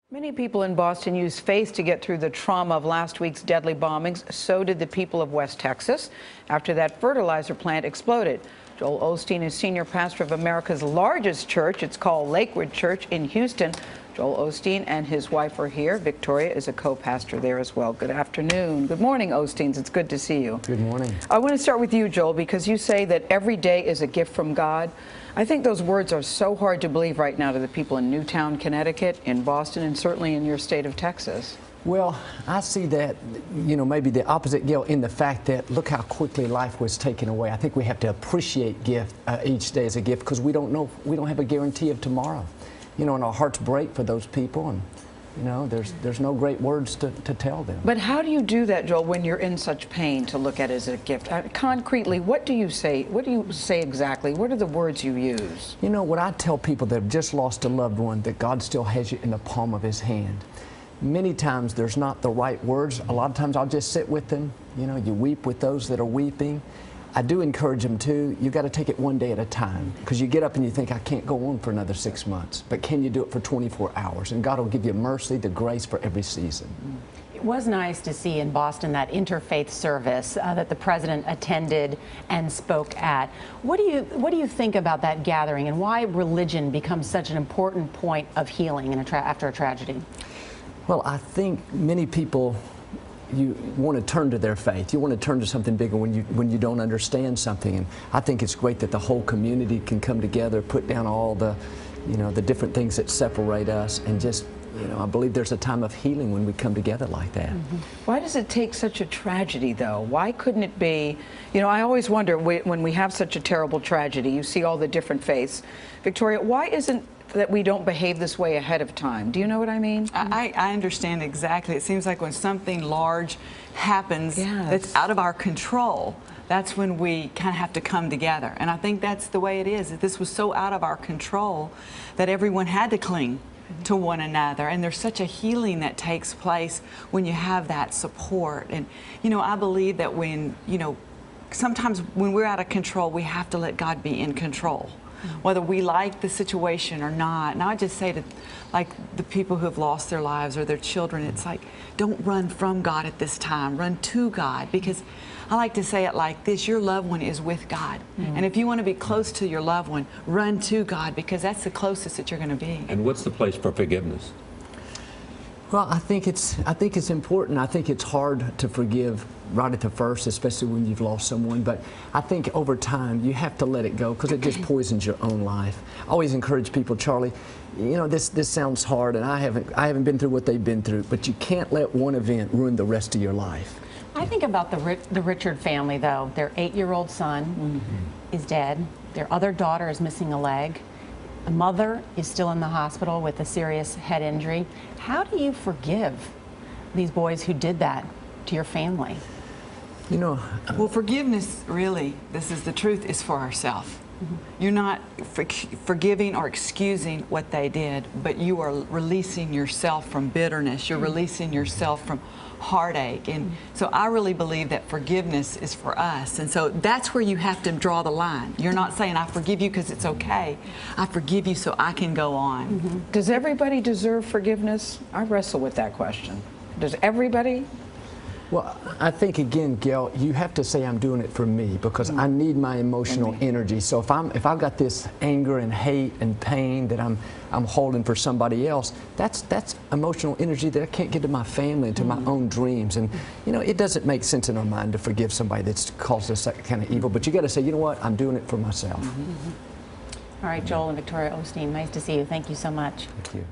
Many people in Boston used faith to get through the trauma of last week's deadly bombings. So did the people of West Texas after that fertilizer plant exploded. Joel Osteen is senior pastor of America's largest church. It's called Lakewood Church in Houston. Joel Osteen and his wife are here. Victoria is a co-pastor there as well. Good afternoon. Good morning, Osteens. It's good to see you. Good morning. I want to start with you, Joel, because you say that every day is a gift from God. I think those words are so hard to believe right now to the people in Newtown, Connecticut, in Boston, and certainly in your state of Texas. Well, I see that, maybe the opposite, Gail, in the fact that look how quickly life was taken away. I think we have to appreciate each day as a gift because we don't have a guarantee of tomorrow. And our hearts break for those people, and there's no great words to tell them. But how do you do that, Joel, when you're in such pain, to look at it as a gift? Concretely, what do you say? What do you say exactly? What are the words you use? What I tell people that have just lost a loved one, that God still has you in the palm of His hand. Many times there's not the right words. A lot of times I'll just sit with them. You weep with those that are weeping. I do encourage them too. You got to take it one day at a time, because you get up and you think, I can't go on for another 6 months. But can you do it for 24 hours? And God will give you mercy, the grace for every season. It was nice to see in Boston that interfaith service that the president attended and spoke at. What do you think about that gathering, and why religion becomes such an important point of healing after a tragedy? Well, I think many people, you want to turn to their faith. You want to turn to something bigger when you don't understand something. And I think it's great that the whole community can come together, put down all the, the different things that separate us, and just, I believe there's a time of healing when we come together like that. Mm-hmm. Why does it take such a tragedy, though? Why couldn't it be, I always wonder when we have such a terrible tragedy, you see all the different faiths. Victoria, why isn't that we don't behave this way ahead of time? Do you know what I mean? I understand exactly. It seems like when something large happens that's out of our control, that's when we kind of have to come together. And I think that's the way it is. That this was so out of our control that everyone had to cling to one another. And there's such a healing that takes place when you have that support. And, I believe that when, sometimes when we're out of control, we have to let God be in control, whether we like the situation or not. And I just say to the people who have lost their lives or their children, it's like, don't run from God at this time, run to God, because I like to say it like this: your loved one is with God. And if you want to be close to your loved one, run to God, because that's the closest that you're going to be. And what's the place for forgiveness? Well, I think it's important. I think it's hard to forgive right at the first, especially when you've lost someone. But I think over time you have to let it go, because it just poisons your own life. I always encourage people, Charlie, this sounds hard, and I haven't been through what they've been through, but you can't let one event ruin the rest of your life. I think about the Richard family, though. Their 8-year-old son is dead. Their other daughter is missing a leg. The mother is still in the hospital with a serious head injury. How do you forgive these boys who did that to your family? Well, forgiveness, really, this is the truth, is for ourselves. You're not forgiving or excusing what they did, but you are releasing yourself from bitterness. You're releasing yourself from heartache. And so I really believe that forgiveness is for us. And so that's where you have to draw the line. You're not saying, I forgive you because it's okay. I forgive you so I can go on. Does everybody deserve forgiveness? I wrestle with that question. Does everybody? Well, I think, again, Gail, you have to say, I'm doing it for me, because I need my emotional energy. So if I've got this anger and hate and pain that I'm holding for somebody else, that's emotional energy that I can't get to my family and to my own dreams. And it doesn't make sense in our mind to forgive somebody that's caused us that kind of evil. But you got to say, you know what, I'm doing it for myself. All right, Joel and Victoria Osteen, nice to see you. Thank you so much. Thank you.